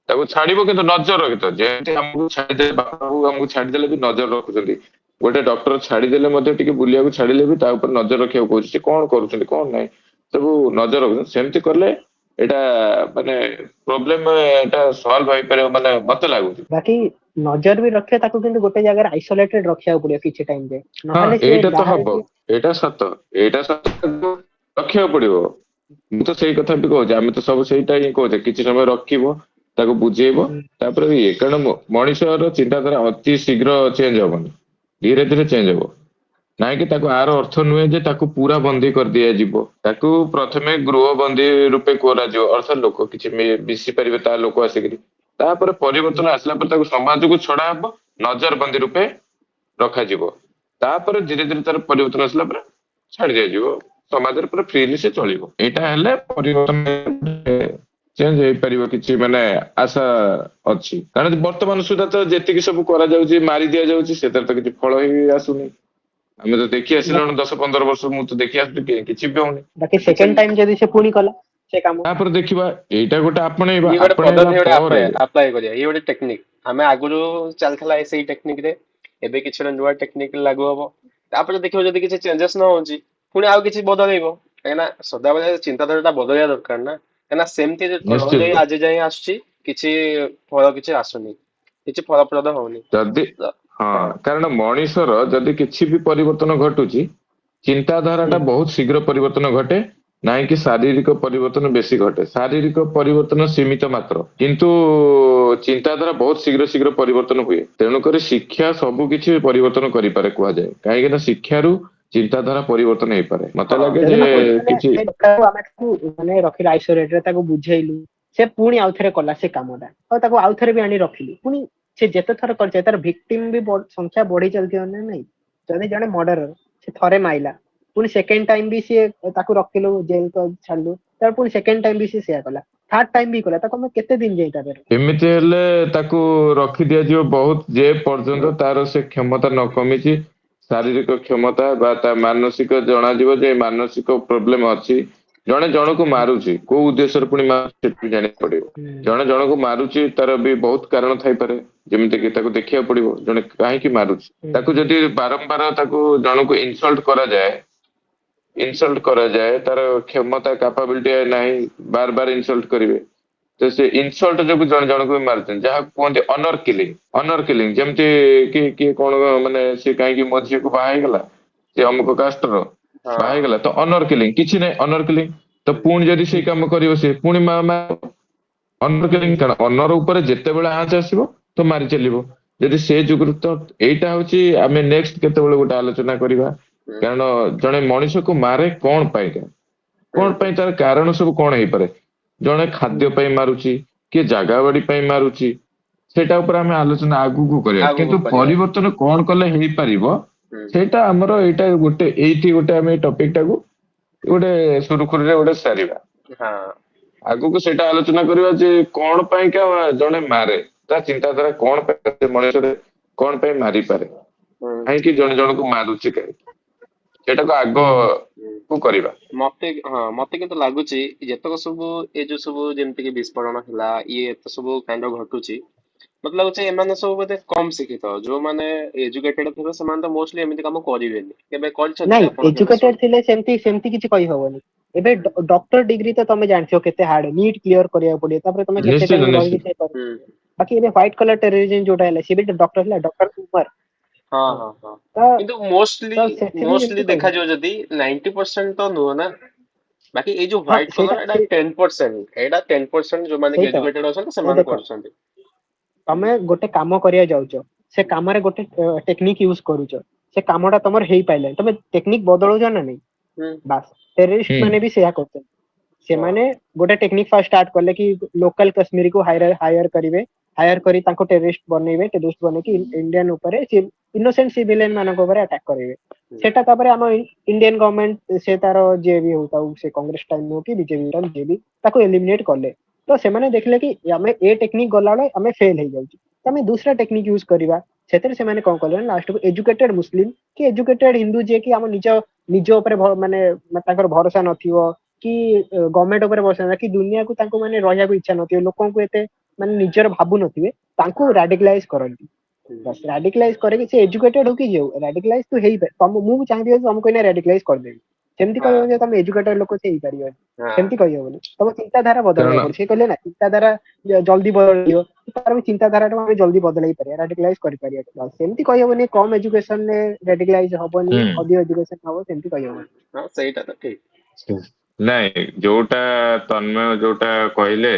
ତାକୁ ଛାଡିବ କିନ୍ତୁ ନଜର ରଖିଥିବ, ଯେମିତି ଆମକୁ ଛାଡିଦେଲେ, ବାପାକୁ ଆମକୁ ଛାଡିଦେଲେ ବି ନଜର ରଖୁଛନ୍ତି। ଗୋଟେ ଡକ୍ଟର ଛାଡିଦେଲେ ମଧ୍ୟ ଟିକେ ବୁଲିବାକୁ ଛାଡିଲେ ବି ତା ଉପରେ ନଜର ରଖିବାକୁ କହୁଛି, ସେ କଣ କରୁଛନ୍ତି କଣ ନାହିଁ ସବୁ ନଜର ରଖୁଛନ୍ତି। ସେମିତି କଲେ ଏଇଟା ମାନେ ପ୍ରୋବ୍ଲେମ ଏଟା ସଲ୍ଭ ହେଇପାରିବ, ମାନେ ମତେ ଲାଗୁଛି। ବାକି ନଜର ବି ରଖିବା, ତାକୁ କିନ୍ତୁ ଗୋଟେ ଜାଗାରେ ଆଇସୋଲେଟେଡ ରଖିବାକୁ ପଡିବ କିଛି ଟାଇମ ଯାଏ, ହଁ ନହେଲେ ସିଏ ଏଇଟା ତ ବାହାରେ ହବ, ବି ଏଇଟା ସତ ରଖିବାକୁ ପଡିବ। ମୁଁ ତ ସେଇ କଥା ବି କହୁଛି, ଆମେ ତ ସବୁ ସେଇଟା ହିଁ କହୁଛେ, କିଛି ସମୟ ରଖିବ, ତାକୁ ବୁଝେଇବ, ତାପରେ ଇଏ, କାରଣ ମଣିଷର ଚିନ୍ତାଧାରା ଅତି ଶୀଘ୍ର ଚେଞ୍ଜ ହବନି, ଧୀରେ ଧୀରେ ଚେଞ୍ଜ ହବ। ନାଇଁ କି ତାକୁ ଆର ଅର୍ଥ ନୁହେଁ ଯେ ତାକୁ ପୁରା ବନ୍ଦୀ କରିଦିଆଯିବ, ତାକୁ ପ୍ରଥମେ ଗୃହ ବନ୍ଦୀ ରୂପେ କରାଯିବ, ଅର୍ଥାତ ଲୋକ କିଛି ମିଶି ପାରିବେ ତା ଲୋକ ଆସିକିରି, ତାପରେ ପରିବର୍ତ୍ତନ ଆସିଲା ପରେ ତାକୁ ସମାଜକୁ ଛଡା ହବ, ନଜର ବନ୍ଦୀ ରୂପେ ରଖାଯିବ, ତାପରେ ଧୀରେ ଧୀରେ ତାର ପରିବର୍ତ୍ତନ ଆସିଲା ପରେ ଛାଡି ଦିଆଯିବ, ସମାଜରେ ପୁରା ଫ୍ରିଲି ସେ ଚଳିବ। ଏଇଟା ହେଲେ ପରିବର୍ତ୍ତନ ଚେଞ୍ଜ ହେଇପାରିବ କିଛି ମାନେ ଆଶା ଅଛି। କାରଣ ବର୍ତ୍ତମାନ ସୁଦ୍ଧା ତ ଯେତିକି ସବୁ କରାଯାଉଛି ମାରି ଦିଆଯାଉଛି ସେଥିରେ ତ କିଛି ଫଳ ହେଇ ଆସୁନି। ଆମେ ତ ଦେଖି ଆସିଲୁଣି 10-15 ବର୍ଷ ମୁଁ ତ ଦେଖି ଆସୁଛି କିଛି ବି ହଉନି। ବାକି କିଛି ସେକେଣ୍ଡ ଟାଇମ ଯଦି ସେ ପୁଣି କଲା ସେ କାମ, ତାପରେ ଦେଖିବା ଏଇଟା ଗୋଟେ ଆପଣେଇବା, ଇଏ ଗୋଟେ ଆପଣେଇଲା ପଦ୍ଧତି ଗୋଟେ ପରେ ଆପ୍ଲାଏ କରିବା, ଇଏ ଗୋଟେ ଟେକ୍ନିକ। ଆମେ ଆଗରୁ ଚାଲିଥିଲା ସେଇ ଟେକ୍ନିକ ରେ, ଏବେ କିଛି ଗୋଟେ ନୂଆ ଟେକ୍ନିକ ଲାଗୁ ହବ। ତାପରେ ଦେଖିବ ଯଦି କିଛି ଚେଞ୍ଜେସ ନ ହଉଛି ପୁଣି ଆଉ କିଛି ବଦଳେଇବ। କାହିଁକିନା ସଦାବେଳେ ଚିନ୍ତାଧାରାଟା ବଦଳିବା ଦରକାର ନା। କାହିଁକିନା ସେମିତି ରହିଯାଇ ନିଶ୍ଚିତ ଆଜି ଯାଇ ଆସୁଛି, କିଛି ଫଳ କିଛି ଆସୁନି, କିଛି ଫଳପ୍ରଦ ହଉନି। ଯଦି ତ ହଁ ହଁ କାରଣ ମଣିଷର ଯଦି କିଛି ବି ପରିବର୍ତ୍ତନ ଘଟୁଛି ଚିନ୍ତାଧାରା ହୁଁ ଟା ବହୁତ ଶୀଘ୍ର ପରିବର୍ତ୍ତନ ଘଟେ, ନାହିଁ କି ଶାରୀରିକ ପରିବର୍ତ୍ତନ ବେଶୀ ଘଟେ। ଶାରୀରିକ ପରିବର୍ତ୍ତନ ସୀମିତ ମାତ୍ର, କିନ୍ତୁ ଚିନ୍ତାଧାରା ବହୁତ ଶୀଘ୍ର ଶୀଘ୍ର ପରିବର୍ତ୍ତନ ହୁଏ। ତେଣୁକରି ଶିକ୍ଷା ସବୁ କିଛି ପରିବର୍ତ୍ତନ କରିପାରେ କୁହାଯାଏ, କାହିଁକି ନା ଶିକ୍ଷାରୁ ଚିନ୍ତାଧାରା ପରିବର୍ତ୍ତନ ହେଇପାରେ। ମତେ ହଁ ଲାଗେ ଯଦି ଯେ ନା ମାନେ କିଛି ଆମେ ତାକୁ ମାନେ ରଖିଲୁ ଆଇସୋଲେଟରେ, ତାକୁ ବୁଝେଇଲୁ, ସେ ପୁଣି ଆଉଥରେ କଲା ସେ କାମଟା, ଆଉ ତାକୁ ଆଉଥରେ ବି ଆଣି ରଖିଲୁ, ପୁଣି ସେ ଯେତେ ଥର କରିছে ତାର ଭିକ୍ଟିମ ବି ସଂଖ୍ୟା ବଢି ଚାଲିଥିବ ନା ନାଇଁ। ଯଦି ଜଣେ ମର୍ଡରର ସେ ଥରେ ମାଇଲା, ପୁଣି ସେକେଣ୍ଡ ଟାଇମ ବି ସିଏ ତାକୁ ରଖିଲୁ ଜେଲ ଛାଡିଲୁ, ତାର ପୁଣି ସେକେଣ୍ଡ ଟାଇମ ବି ସିଏ ସେୟା କଲା, ଥାର୍ଡ ଟାଇମ ବି କଲା, ତାକୁ ଆମେ କେତେ ଦିନ ଯାଇ ତାପରେ। ଏମିତି ହେଲେ ତାକୁ ରଖି ଦିଆଯିବ ବହୁତ, ଯେ ହୁଁ ପର୍ଯ୍ୟନ୍ତ ତାର ସେ କ୍ଷମତା ନ କମିଛି, ଶାରୀରିକ କ୍ଷମତା ବା ତା ମାନସିକ ଜଣାଯିବ ଯେ ମାନସିକ ପ୍ରୋବ୍ଲେମ ଅଛି। ଜଣେ ଜଣକୁ ମାରୁଛି କୋଉ ଉଦ୍ଦେଶ୍ୟରେ ପୁଣି ମାରୁଛି ସେଟା ବି ଜାଣିବାକୁ ପଡିବ। ଜଣେ ଜଣକୁ ମାରୁଛି ତାର ବି ବହୁତ କାରଣ ଥାଇପାରେ, ଯେମିତି କି ତାକୁ ଦେଖିବାକୁ ପଡିବ ଜଣେ କାହିଁକି ମାରୁଛି। ତାକୁ ଯଦି ବାରମ୍ବାର ତାକୁ ଜଣକୁ ଇନସଲ୍ଟ କରାଯାଏ, ତାର କ୍ଷମତା କାପାବିଲିଟି ନାହିଁ, ବାର ବାର ଇନସଲ୍ଟ କରିବେ, ତ ସେ ଇନସଲ୍ଟ ଯୋଗୁ ଜଣେ ଜଣକୁ ବି ମାରୁଛନ୍ତି, ଯାହାକୁ କୁହନ୍ତି ଅନର କିଲିଂ। ଅନର କିଲିଂ ଯେମିତି କି କିଏ କଣ ମାନେ ସେ କାହିଁକି ମୋ ଝିଅକୁ ବାହା ହେଇଗଲା, ସେ ଅମୁକ କାଷ୍ଟର ବାହା ହଁ ହେଇଗଲା ତ ଅନର କିଲିଂ, କିଛି ନାହିଁ ଅନର କିଲିଂ। ତ ପୁଣି ଯଦି ସେଇ କାମ କରିବ ସେ ପୁଣି ଅନର କିଲିଂ କଣ, ଅନର ଉପରେ ଯେତେବେଳେ ଆଞ୍ଚ ଆସିବ ତ ମାରି ଚାଲିବ। ଯଦି ସେ ଯୁଗରୁ ତ ଏଇଟା ହଉଛି ଆମେ ନେକ୍ସଟ କେତେବେଳେ ଗୋଟେ ଆଲୋଚନା କରିବା। ହୁଁ କାରଣ ଜଣେ ମଣିଷକୁ ମାରେ କଣ ପାଇଁକା, ହୁଁ କଣ ପାଇଁ, ହୁଁ ତାର କାରଣ ସବୁ କଣ ହେଇପାରେ। ଜଣେ ଖାଦ୍ୟ ପାଇଁ ମାରୁଛି, କିଏ ଜାଗା ବାଡି ପାଇଁ ମାରୁଛି, ସେଇଟା ଉପରେ ଆମେ ଆଲୋଚନା ଆଗକୁ କରିବା। ଆଗକୁ କିନ୍ତୁ କରିବା। ପରିବର୍ତ୍ତନ କଣ କଲେ ହେଇପାରିବ ହୁଁ ସେଇଟା ଆମର ଏଇଟା ଗୋଟେ, ଏଇଠି ଗୋଟେ ଆମେ ଏଇ ଟପିକ ଟାକୁ ଗୋଟେ ସୁରୁଖୁରୁରେ ଗୋଟେ ସାରିବା। ହଁ ଆଗକୁ ସେଇଟା ଆଲୋଚନା କରିବା ଯେ କଣ ପାଇଁକା ଜଣେ ମାରେ, ତା ଚିନ୍ତାଧାରା କଣ ପାଇଁ ମଣିଷରେ କଣ ପାଇଁ ମାରିପାରେ, ହୁଁ କାହିଁକି ଜଣେ ଜଣକୁ ମାରୁଛି, କାହିଁକି, ସେଇଟାକୁ ହୁଁ ଆଗକୁ କରିବା। ମତେ କିନ୍ତୁ ଲାଗୁଛି ଯେତକ ସବୁ ଏ ଯୋଉ ସବୁ ଯେମିତି କି ବିସ୍ଫୋରଣ ହେଲା, ଇଏ ଏତେ ସବୁ କାଣ୍ଡ ଘଟୁଛି, ମତେ ଲାଗୁଛି ଏମାନେ ସବୁ ବୋଧେ କମ ଶିକ୍ଷିତ। ଯୋଉମାନେ ଏଜୁକେଟେଡ ଥିବେ ସେମାନେ ତ ମୋଷ୍ଟଲି ଏମିତି କାମ କରିବେନି। କେବେ କରିଛନ୍ତି ନାଇଁ କି ଆପଣ କେବେ ଏଜୁକେଟେଡ ଥିଲେ ସେମିତି ସେମିତି କିଛି କହିହବନି। ଏବେ ଡକ୍ଟର ଡିଗ୍ରୀ ତ ତମେ ଜାଣିଥିବ କେତେ ହାର୍ଡ, ନିଟ୍ କ୍ଲିୟର କରିବାକୁ ପଡିବ, ତାପରେ ତମେ କେତେ ନିଶ୍ଚିତ ଟାଇମ ରହିକି ନିଶ୍ଚିତ ସେ କରିବ। ହୁଁ ବାକି ଏବେ ହ୍ୱାଇଟ କଲର ଟେରରିଜିମ ଯୋଉଟା ହେଲା, ସିଏ ବି ଡକ୍ଟର ହେଲା, ଡକ୍ଟର ଉମର। ହଁ ହଁ, ହଁ ହଁ ତ କିନ୍ତୁ ମୋଷ୍ଟଲି ତ ସେଥିରୁ ମୋଷ୍ଟଲି ଏମିତି କହିହବ। ଦେଖାଯିବ ଯଦି 90% ତ ନୁହଁ ନା। ବାକି ଏଇ ଯୋଉ ହଁ ହ୍ୱାଇଟ ସେଇଟା କଲର ଏଇଟା 10%, ଏଇଟା 10% ଯୋଉମାନେ ସେଇ ତ ଏଜୁକେଟେଡ ଅଛନ୍ତି ଏ ସେମାନେ ଦେଖ, କରୁଛନ୍ତି। ତମେ ଗୋଟେ କାମ କରିବାକୁ ଯାଉଛ, ସେ କାମରେ ଗୋଟେ ଟେକ୍ନିକ ୟୁଜ କରୁଛ, ସେ କାମଟା ତମର ହେଇପାରିଲାନି, ତମେ ଟେକ୍ନିକ ବଦଳଉଛ ନା ନାଇଁ। ହୁଁ ବାସ୍ ଟେରରିଷ୍ଟ ହୁଁ ମାନେ ବି ସେୟା କରୁଛନ୍ତି। ହଁ ସେମାନେ ଗୋଟେ ଟେକ୍ନିକ ଫାଷ୍ଟ ଷ୍ଟାର୍ଟ କଲେ କି ଲୋକାଲ କାଶ୍ମୀରକୁ ହାୟର କରିବେ, ହାୟର କରି ତାଙ୍କୁ ଟେରରିଷ୍ଟ ବନେଇବେ, ଟେରରିଷ୍ଟ ବନେଇକି ଇଣ୍ଡିଆନ ଉପରେ ଇନୋସେଣ୍ଟ ସିଭିଲିଆନ ମାନଙ୍କ ଉପରେ ଆଟାକ କରିବେ। ହୁଁ ସେଟା ତାପରେ ଆମ ଇଣ୍ଡିଆନ ଗଭର୍ଣମେଣ୍ଟ ସେ ତାର ଯିଏ ବି ହଉ, ସେ କଂଗ୍ରେସ ଟାଇମ ହଉ କି ବିଜେପି ଯିଏ ବି, ତାକୁ ଏଲିମିନେଟ କଲେ। ତ ସେମାନେ ଦେଖିଲେ କି ଆମେ ଏ ଟେକ୍ନିକ ଗଲାବେଳେ ଆମେ ଫେଲ ହେଇଯାଉଛୁ, ତ ଆମେ ଦୁସରା ଟେକ୍ନିକ ୟୁଜ କରିବା। ସେଥିରେ ସେମାନେ କଣ କଲେ, ଲାଷ୍ଟକୁ ଏଜୁକେଟେଡ ମୁସଲିମ କି ଏଜୁକେଟେଡ ହିନ୍ଦୁ, ଯିଏ କି ଆମ ନିଜ ଉପରେ ମାନେ ତାଙ୍କର ଭରସା ନଥିବ, କି ଗଭର୍ଣମେଣ୍ଟ ଉପରେ ଭରସା ନଥିବ, କି ଦୁନିଆକୁ ତାଙ୍କୁ ମାନେ ରହିବାକୁ ଇଚ୍ଛା ନଥିବ, ଲୋକଙ୍କୁ ଏତେ ମାନେ ନିଜର ଭାବୁ ନଥିବେ, ତାଙ୍କୁ ରାଡିକାଲାଇଜ କରନ୍ତି। ହୁଁ ବାସ୍ ରାଡିକାଲାଇଜ କରିକି ସେ ଏଜୁକେଟେଡ ହଉ କି ଯିଏ ହଉ, ରାଡିକାଲାଇଜ ତୁ ହେଇପାରିବ। ମୁଁ ବି ଚାହିଁବି ତମକୁ ଏଇନା ରାଡିକାଲାଇଜ କରିଦେବି, ସେମିତି ହଁ କହିବନି ଯେ ତମେ ଏଜୁକେଟେଡ ଲୋକ ସେ ହେଇପାରିବନି, ହଁ ସେମିତି କହିହବନି। ତମ ଚିନ୍ତାଧାରା କାରଣ ବଦଳେଇବାକୁ ପଡିବ। ସେ କହିଲେ ନା ଚିନ୍ତାଧାରା ଜଲ୍ଦି ବଦଳିବ, ତାର ବି ଚିନ୍ତାଧାରାଟା ଆମେ ଜଲ୍ଦି ବଦଳେଇ ପାରିବା, ରାଡିକାଲାଇଜ କରିପାରିବା। ସେମିତି କହିହବନି କମ ଏଜୁକେସନରେ ରାଡିକାଲାଇଜ ହବନି, ହୁଁ ଅଧିକ ଏଜୁକେସନ ହବ, ସେମିତି କହିହବନି। ହଁ ସେଇଟା ତ ଠିକ। ନାଇଁ ଯୋଉଟା ତନ୍ମୟ ଯୋଉଟା କହିଲେ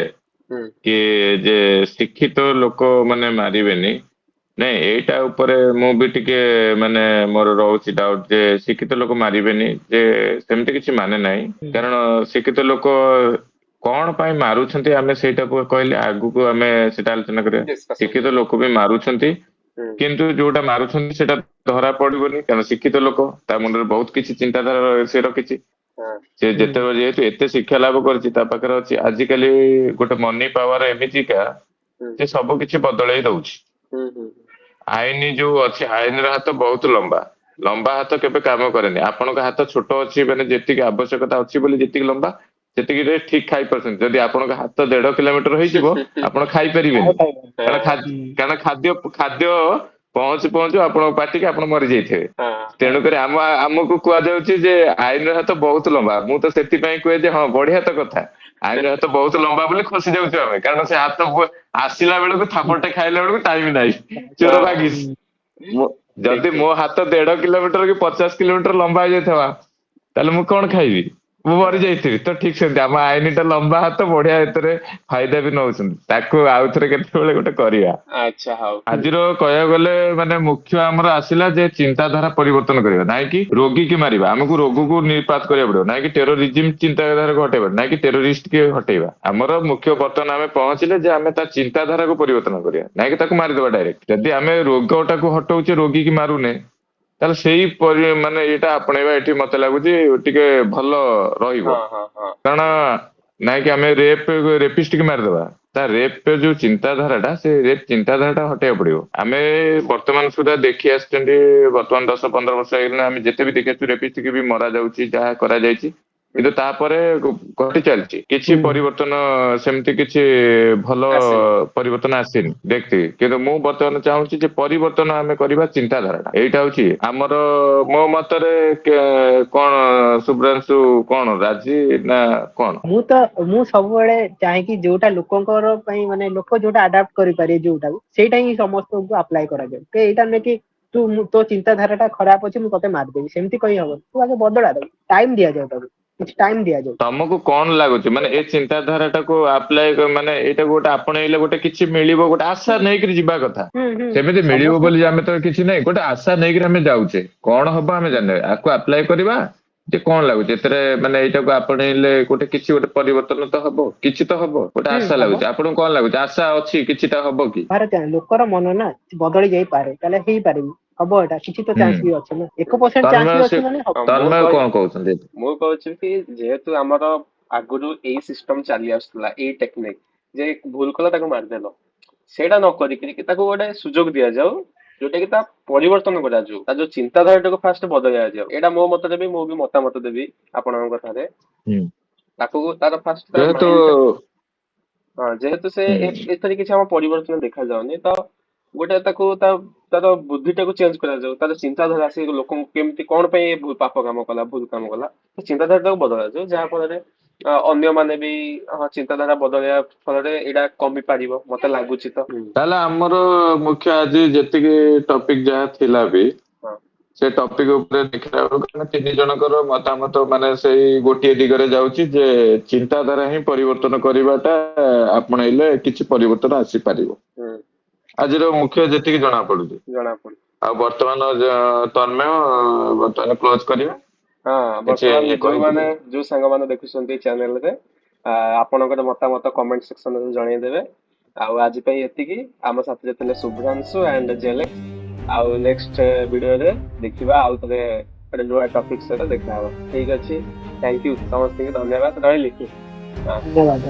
ହୁଁ କି ଯେ ଶିକ୍ଷିତ ଲୋକ ମାନେ ମାରିବେନି, ନାଇଁ ଏଇଟା ଉପରେ ମୁଁ ବି ଟିକେ ମାନେ ମୋର ରହୁଛି ଡାଉଟ ଯେ ଶିକ୍ଷିତ ଲୋକ ମାରିବେନି, ଯେ ସେମିତି କିଛି ମାନେ ନାହିଁ। କାରଣ ଶିକ୍ଷିତ ଲୋକ କଣ ପାଇଁ ମାରୁଛନ୍ତି ଆମେ ସେଇଟାକୁ କହିଲେ ଆଗକୁ ଆମେ ସେଇଟା ଆଲୋଚନା କରିବା। ଡିସକସନ ଶିକ୍ଷିତ କରିବା। ଲୋକ ବି ମାରୁଛନ୍ତି, ହୁଁ କିନ୍ତୁ ଯୋଉଟା ମାରୁଛନ୍ତି ସେଟା ଧରା ପଡିବନି, କାରଣ ଶିକ୍ଷିତ ଲୋକ ତା ମୁଣ୍ଡରେ ବହୁତ କିଛି ଚିନ୍ତାଧାରା ସେ ରଖିଛି। ହଁ ସେ ଯେତେବେଳେ ଯେହେତୁ ଏତେ ଶିକ୍ଷା ଲାଭ କରିଛି ତା ପାଖରେ ଅଛି ଆଜିକାଲି ଗୋଟେ ମନି ପାୱାର ଏମିତିକା ହୁଁ ସେ ସବୁ କିଛି ବଦଳେଇ ଦଉଛି। ହୁଁ ହୁଁ ଆଇନ ଯୋଉ ଅଛି ଆଇନର ହାତ ବହୁତ ଲମ୍ବା। ଲମ୍ବା ହାତ କେବେ କାମ କରେନି। ଆପଣଙ୍କ ହାତ ଛୋଟ ଅଛି ମାନେ ଯେତିକି ଆବଶ୍ୟକତା ଅଛି ବୋଲି ଯେତିକି ଲମ୍ବା ସେତିକିରେ ଠିକ ଖାଇପାରୁଛନ୍ତି। ଯଦି ଆପଣଙ୍କ ହାତ 1.5 କିଲୋମିଟର ହେଇଯିବ ଆପଣ ଖାଇପାରିବେନି। ଆଉ ଖାଇବନି। କାରଣ ଖାଦ୍ୟ ଖାଦ୍ୟ ପହଞ୍ଚୁ ପହଞ୍ଚୁ ଆପଣଙ୍କ ପାଟିକି ଆପଣ ମରିଯାଇଥିବେ। ହଁ ତେଣୁକରି ଆମକୁ କୁହାଯାଉଛି ଯେ ଆଇନର ହାତ ବହୁତ ଲମ୍ବା। ମୁଁ ତ ସେଥିପାଇଁ କୁହେ ଯେ ହଁ ବଢିଆ ତ କଥା ଆଇନର ହାତ ବହୁତ ଲମ୍ବା ବୋଲି ଖୁସି ଯାଉଛୁ ଆମେ। କାରଣ ସେ ହାତ ଆସିଲା ବେଳକୁ ଥାପଟେ ଖାଇଲା ବେଳକୁ ଟାଇମ ନାହିଁ। ଚୋର ହଁ ଭାଗିସ ଠିକ ଯଦି ଠିକ ମୋ ହାତ 1.5 କିଲୋମିଟର କି 50 କିଲୋମିଟର ଲମ୍ବା ହେଇଯାଇଥିବା ତାହେଲେ ମୁଁ କଣ ଖାଇବି? ମୁଁ ମରି ଯାଇଥିବି। ତ ଠିକ ସେମିତି ଆମ ଆଇନଟା ଲମ୍ବା ହାତ ବଢିଆ ଏଥିରେ ଫାଇଦା ବି ନଉଛନ୍ତି। ତାକୁ ଆଉଥରେ କେତେବେଳେ ଗୋଟେ କରିବା। ଆଚ୍ଛା ହଉ ଆଜିର କହିବାକୁ ଗଲେ ମାନେ ମୁଖ୍ୟ ଆମର ଆସିଲା ଯେ ଚିନ୍ତାଧାରା ପରିବର୍ତ୍ତନ କରିବା ନାଇଁ କି ରୋଗୀ କି ମାରିବା। ଆମକୁ ରୋଗକୁ ନିପାତ କରିବାକୁ ପଡିବ ନାଇଁ କି ଟେରୋରିଜିମ ଚିନ୍ତାଧାରାକୁ ହଟେଇବା ନାଇଁ କି ଟେରୋରିଷ୍ଟ କି ହଟେଇବା। ଆମର ମୁଖ୍ୟ ବର୍ତ୍ତମାନ ଆମେ ପହଞ୍ଚିଲେ ଯେ ଆମେ ତା ଚିନ୍ତାଧାରାକୁ ପରିବର୍ତ୍ତନ କରିବା ନାଇଁ କି ତାକୁ ମାରିଦବା ଡାଇରେକ୍ଟ। ଯଦି ଆମେ ରୋଗଟାକୁ ହଟଉଛେ ରୋଗୀ କି ମାରୁନେ ତାହେଲେ ସେଇ ମାନେ ଏଇଟା ଆପଣେଇବା ଏଠି ମତେ ଲାଗୁଛି ଟିକେ ଭଲ ରହିବ। ହଁ ହଁ ହଁ କାରଣ ନାଇଁ କି ଆମେ ରେପିଷ୍ଟ କି ମାରିଦବା ତା ରେପ ଯୋଉ ଚିନ୍ତାଧାରାଟା ସେ ରେପ ଚିନ୍ତାଧାରାଟା ହଟେଇବାକୁ ପଡିବ। ଆମେ ବର୍ତ୍ତମାନ ସୁଦ୍ଧା ଦେଖି ଆସିଛନ୍ତି ବର୍ତ୍ତମାନ 10-15 ବର୍ଷ ହେଇଗଲା ଆମେ ଯେତେ ବି ଦେଖି ଆସିଛୁ ରେପିଷ୍ଟ ବି ମରା ଯାଉଛି ଯାହା କରାଯାଇଛି। କିନ୍ତୁ ତାପରେ ଘଟି ଚାଲିଛି କିଛି ପରିବର୍ତ୍ତନ ସେମିତି କିଛି ଭଲ ଆସିନି ପରିବର୍ତ୍ତନ ଆସିନି ଦେଖିଥିବି। କିନ୍ତୁ ମୁଁ ବର୍ତ୍ତମାନ ଚାହୁଁଛି ଯେ ପରିବର୍ତ୍ତନ ଆମେ କରିବା ଚିନ୍ତାଧାରାଟା। ଏଇଟା ହଉଛି ଆମର ମୋ ମତରେ କଣ ଶୁଭ୍ରାଂଶୁ କଣ ରାଜି ନା କଣ? ମୁଁ ସବୁବେଳେ ଚାହେଁକି ଯୋଉଟା ଲୋକଙ୍କର ପାଇଁ ମାନେ ଲୋକ ଯୋଉଟା ଆଡାପ୍ଟ କରିପାରିବେ ଯୋଉଟାକୁ ସେଇଟା ହିଁ ସମସ୍ତଙ୍କୁ ଆପ୍ଲାଏ କରାଯାଉ। ଏଇଟା ନୁହେଁ କି ତୋ ଚିନ୍ତାଧାରା ଟା ଖରାପ ଅଛି ମୁଁ ତତେ ମାରିଦେବି ସେମିତି କହିହବନି। ତୁ ଆଗେ ବଦଳା ତାକୁ ଟାଇମ ଦିଆଯାଉ ତାକୁ କିଛି ଟାଇମ ଦିଆଯାଉ। ତମକୁ କଣ ଲାଗୁଛି ମାନେ ଏ ଚିନ୍ତାଧାରା ଟାକୁ ଆପ୍ଲାଏ ମାନେ ଏଇଟାକୁ ଗୋଟେ ଆପଣେଇଲେ ଗୋଟେ କିଛି ମିଳିବ ଗୋଟେ ଆଶା ନେଇକରି ଯିବା କଥା। ସେମିତି ମିଳିବ ସମସ୍ତେ ବୋଲି ଆମେ ତ କିଛି ନାହିଁ ଗୋଟେ ଆଶା ନେଇକରି ଆମେ ଯାଉଛେ କଣ ହବ ଆମେ ଜାଣିନେ ଆକୁ ଆପ୍ଲାଏ କରିବା ଯେ କଣ ଲାଗୁଛି ଏଥିରେ ମାନେ ଏଇଟାକୁ ଆପଣେଇଲେ ଗୋଟେ କିଛି ଗୋଟେ ପରିବର୍ତ୍ତନ ତ ହବ କିଛି ତ ହବ ଗୋଟେ ଆଶା ହବ। ଲାଗୁଛି। ଆପଣଙ୍କୁ କଣ ଲାଗୁଛି ଆଶା ଅଛି କିଛିଟା ହବ କି? ଲୋକର ମନ ନା ବଦଳି ଯାଇପାରେ ତାହେଲେ ହେଇପାରିବି ହବ ଏଇଟା କିଛି ତ ହୁଁ ଚାନ୍ସ ବି ଅଛି ନା 1% ଚାନ୍ସ ତନ୍ମୟ ବି ସେ ଅଛି ମାନେ ହବ। ତନ୍ମୟ କଣ କହୁଛନ୍ତି? ମୁଁ କହୁଛି କି ଯେହେତୁ ଆମର ଆଗରୁ ଏଇ ସିଷ୍ଟମ ଚାଲି ଆସୁଥିଲା ଏଇ ଟେକ୍ନିକ ଯେ ଭୁଲ କଲା ତାକୁ ମାରିଦେଲ ସେଇଟା ନ କରିକି ତାକୁ ଗୋଟେ ସୁଯୋଗ ଦିଆଯାଉ ଯୋଉଟା କି ତା ପରିବର୍ତ୍ତନ କରାଯାଉ ତା ଯୋଉ ଚିନ୍ତାଧାରାଟାକୁ ଫାଷ୍ଟ ବଦଳା ଯାଉ। ଏଇଟା ମୋ ମତରେ ବି ମୁଁ ବି ମତାମତ ଦେବି ଆପଣଙ୍କ କଥାରେ। ହୁଁ ତାକୁ ତାର ଫାଷ୍ଟ ତା ଯେହେତୁ ମାଇଣ୍ଡ ଟା ହଁ ଯେହେତୁ ସେ ହୁଁ ଏଥିରେ କିଛି ଆମ ପରିବର୍ତ୍ତନ ଦେଖାଯାଉନି ତ ଗୋଟେ ତାକୁ ତାର ବୁଦ୍ଧି ଟାକୁ ଚେଞ୍ଜ କରାଯାଉ ତାର ଚିନ୍ତାଧାରା ଆସି ଲୋକଙ୍କୁ କେମିତି କଣ ପାଇଁ ପାପ କାମ କଲା ଭୁଲ କାମ କଲା ଚିନ୍ତାଧାରା ଟାକୁ ବଦଳାଯାଉ ଯାହା ଫଳରେ ଅନ୍ୟମାନେ ବି ଚିନ୍ତାଧାରା ବଦଳେଇବା ଫଳରେ ଏଇଟା କମି ପାରିବ ମତେ ଲାଗୁଛି ତ। ତାହେଲେ ଆମର ମୁଖ୍ୟ ଆଜି ଯେତିକି ଟପିକ ଯାହା ଥିଲା ବି ହଁ ସେ ଟପିକ ଉପରେ ଦେଖିଲା ବେଳକୁ ଆମେ 3 ଜଣଙ୍କର ମତାମତ ମାନେ ସେଇ ଗୋଟିଏ ଦିଗରେ ଯାଉଛି ଯେ ଚିନ୍ତାଧାରା ହିଁ ପରିବର୍ତ୍ତନ କରିବାଟା ଆପଣେଇଲେ କିଛି ପରିବର୍ତ୍ତନ ଆସିପାରିବ। ହୁଁ ଆଜିର ମୁଖ୍ୟ ଯେତିକି ଜଣା ପଡୁଛି। ଜଣା ପଡୁଛି। ଆଉ ବର୍ତ୍ତମାନ ତନ୍ମୟ ବର୍ତ୍ତମାନ କ୍ଲୋଜ କରିବା। ହଁ କିଛି ବର୍ତ୍ତମାନ ଇଏ କହିକିରି ଯୋଉ ସାଙ୍ଗମାନେ ଦେଖୁଛନ୍ତି ଚ୍ୟାନେଲରେ ଆପଣଙ୍କର ମତାମତ କମେଣ୍ଟ ସେକ୍ସନରେ ଜଣେଇଦେବେ। ଆଉ ଆଜି ପାଇଁ ଏତିକି ଆମ ସାଥିରେ ଥିଲେ ଶୁଭ୍ରାଂଶୁ ଆଣ୍ଡ ଜେଲେକ୍ସ। ଆଉ ନେକ୍ସଟ ଭିଡିଓରେ ଦେଖିବା ଆଉ ଥରେ ଗୋଟେ ନୂଆ ଟପିକ ସହିତ ଦେଖାହବ ଠିକ ଅଛି ଥ୍ୟାଙ୍କ ୟୁ ସମସ୍ତଙ୍କୁ ଧନ୍ୟବାଦ ରହିଲି। ଧନ୍ୟବାଦ।